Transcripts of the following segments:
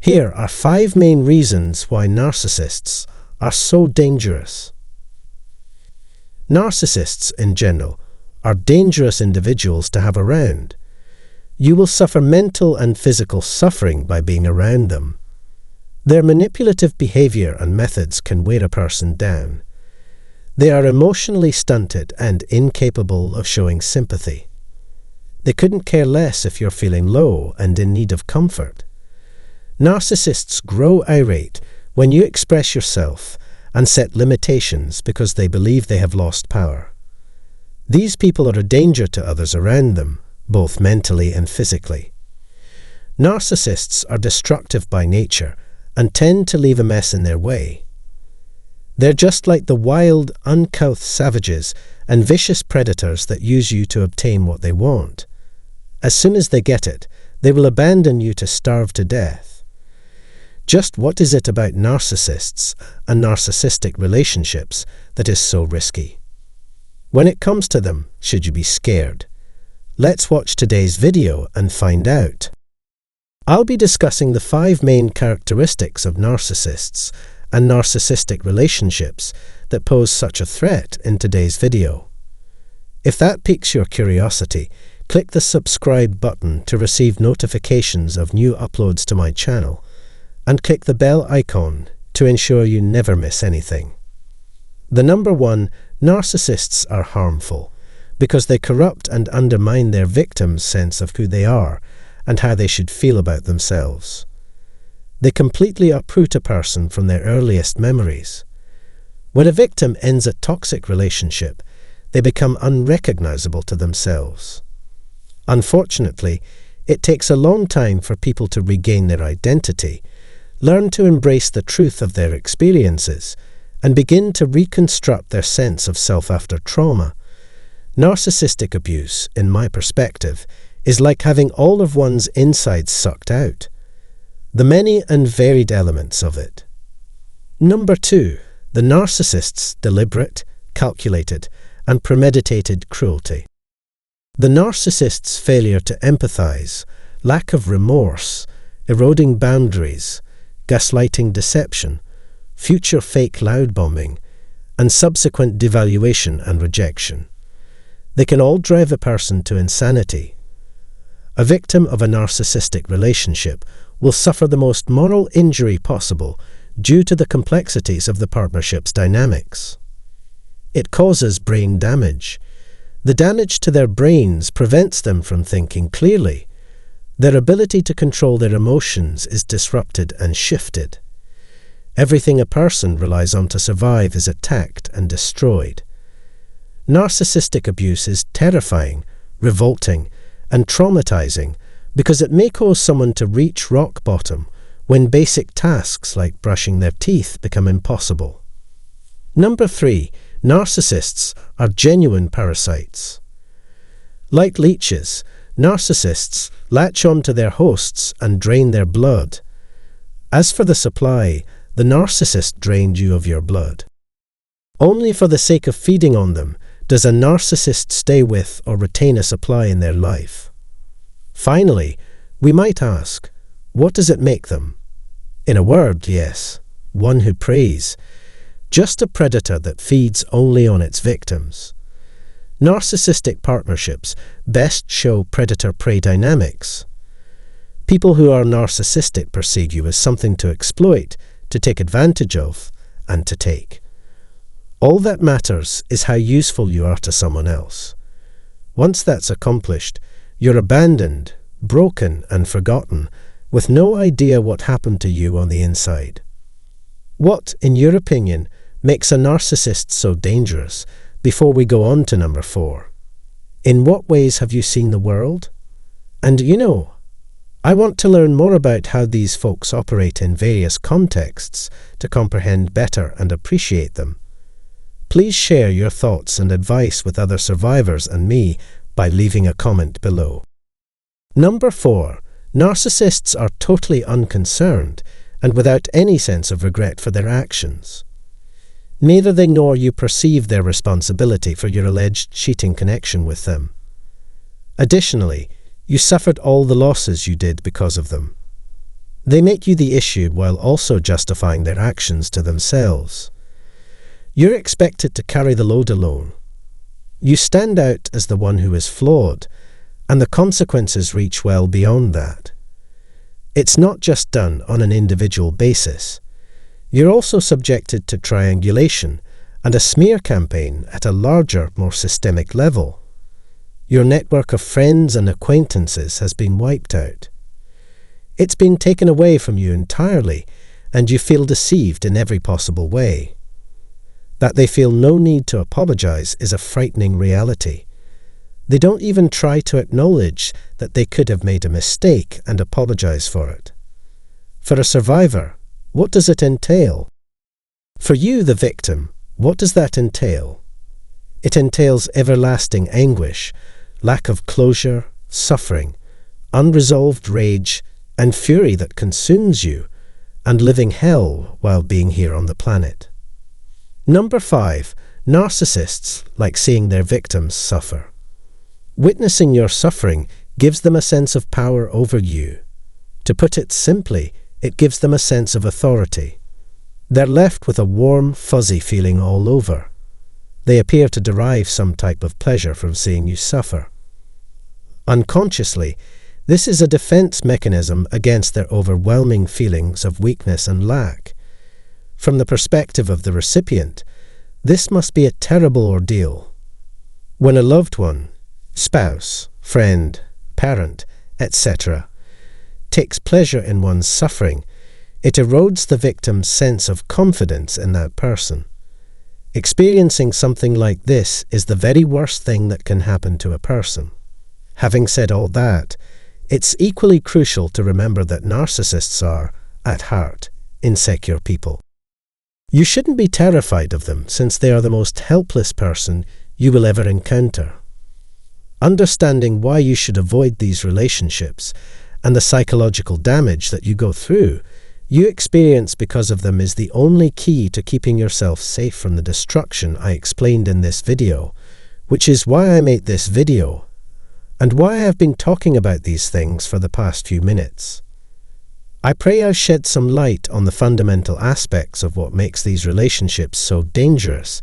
Here are 5 main reasons why narcissists are so dangerous. Narcissists, in general, are dangerous individuals to have around. You will suffer mental and physical suffering by being around them. Their manipulative behavior and methods can weigh a person down. They are emotionally stunted and incapable of showing sympathy. They couldn't care less if you're feeling low and in need of comfort. Narcissists grow irate when you express yourself and set limitations because they believe they have lost power. These people are a danger to others around them, both mentally and physically. Narcissists are destructive by nature and tend to leave a mess in their way. They're just like the wild, uncouth savages and vicious predators that use you to obtain what they want. As soon as they get it, they will abandon you to starve to death. Just what is it about narcissists and narcissistic relationships that is so risky? When it comes to them, should you be scared? Let's watch today's video and find out. I'll be discussing the 5 main characteristics of narcissists and narcissistic relationships that pose such a threat in today's video. If that piques your curiosity, click the subscribe button to receive notifications of new uploads to my channel, and click the bell icon to ensure you never miss anything. The number 1, narcissists are harmful because they corrupt and undermine their victims' sense of who they are and how they should feel about themselves. They completely uproot a person from their earliest memories. When a victim ends a toxic relationship, they become unrecognizable to themselves. Unfortunately, it takes a long time for people to regain their identity, learn to embrace the truth of their experiences, and begin to reconstruct their sense of self after trauma. Narcissistic abuse, in my perspective, is like having all of one's insides sucked out. The many and varied elements of it. Number 2, the narcissist's deliberate, calculated, and premeditated cruelty. The narcissist's failure to empathize, lack of remorse, eroding boundaries, gaslighting deception, future fake loud bombing, and subsequent devaluation and rejection. They can all drive a person to insanity. A victim of a narcissistic relationship will suffer the most moral injury possible due to the complexities of the partnership's dynamics. It causes brain damage. The damage to their brains prevents them from thinking clearly. Their ability to control their emotions is disrupted and shifted. Everything a person relies on to survive is attacked and destroyed. Narcissistic abuse is terrifying, revolting, and traumatizing because it may cause someone to reach rock bottom when basic tasks like brushing their teeth become impossible. Number 3, narcissists are genuine parasites. Like leeches, narcissists latch onto their hosts and drain their blood. As for the supply, the narcissist drained you of your blood. Only for the sake of feeding on them does a narcissist stay with or retain a supply in their life. Finally, we might ask, what does it make them? In a word, yes, one who preys. Just a predator that feeds only on its victims. Narcissistic partnerships best show predator-prey dynamics. People who are narcissistic perceive you as something to exploit, to take advantage of, and to take. All that matters is how useful you are to someone else. Once that's accomplished, you're abandoned, broken, and forgotten, with no idea what happened to you on the inside. What, in your opinion, makes a narcissist so dangerous, before we go on to number 4? In what ways have you seen the world? And I want to learn more about how these folks operate in various contexts to comprehend better and appreciate them. Please share your thoughts and advice with other survivors and me by leaving a comment below. Number 4. Narcissists are totally unconcerned and without any sense of regret for their actions. Neither they nor you perceive their responsibility for your alleged cheating connection with them. Additionally, you suffered all the losses you did because of them. They make you the issue while also justifying their actions to themselves. You're expected to carry the load alone. You stand out as the one who is flawed, and the consequences reach well beyond that. It's not just done on an individual basis. You're also subjected to triangulation and a smear campaign at a larger, more systemic level. Your network of friends and acquaintances has been wiped out. It's been taken away from you entirely, and you feel deceived in every possible way. That they feel no need to apologize is a frightening reality. They don't even try to acknowledge that they could have made a mistake and apologize for it. For a survivor, what does it entail? For you, the victim, what does that entail? It entails everlasting anguish, lack of closure, suffering, unresolved rage, and fury that consumes you, and living hell while being here on the planet. Number 5. Narcissists like seeing their victims suffer. Witnessing your suffering gives them a sense of power over you. To put it simply, it gives them a sense of authority. They're left with a warm, fuzzy feeling all over. They appear to derive some type of pleasure from seeing you suffer. Unconsciously, this is a defense mechanism against their overwhelming feelings of weakness and lack. From the perspective of the recipient, this must be a terrible ordeal. When a loved one, spouse, friend, parent, etc., takes pleasure in one's suffering, it erodes the victim's sense of confidence in that person. Experiencing something like this is the very worst thing that can happen to a person. Having said all that, it's equally crucial to remember that narcissists are, at heart, insecure people. You shouldn't be terrified of them, since they are the most helpless person you will ever encounter. Understanding why you should avoid these relationships and the psychological damage that you go through, you experience because of them is the only key to keeping yourself safe from the destruction I explained in this video, which is why I made this video, and why I have been talking about these things for the past few minutes. I pray I've shed some light on the fundamental aspects of what makes these relationships so dangerous,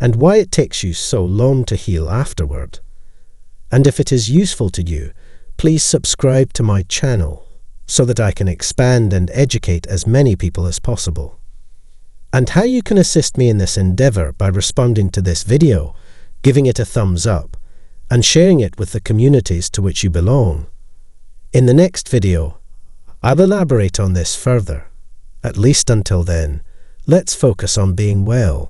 and why it takes you so long to heal afterward. And if it is useful to you, please subscribe to my channel, so that I can expand and educate as many people as possible. And how you can assist me in this endeavor by responding to this video, giving it a thumbs up, and sharing it with the communities to which you belong. In the next video, I'll elaborate on this further. At least until then, let's focus on being well.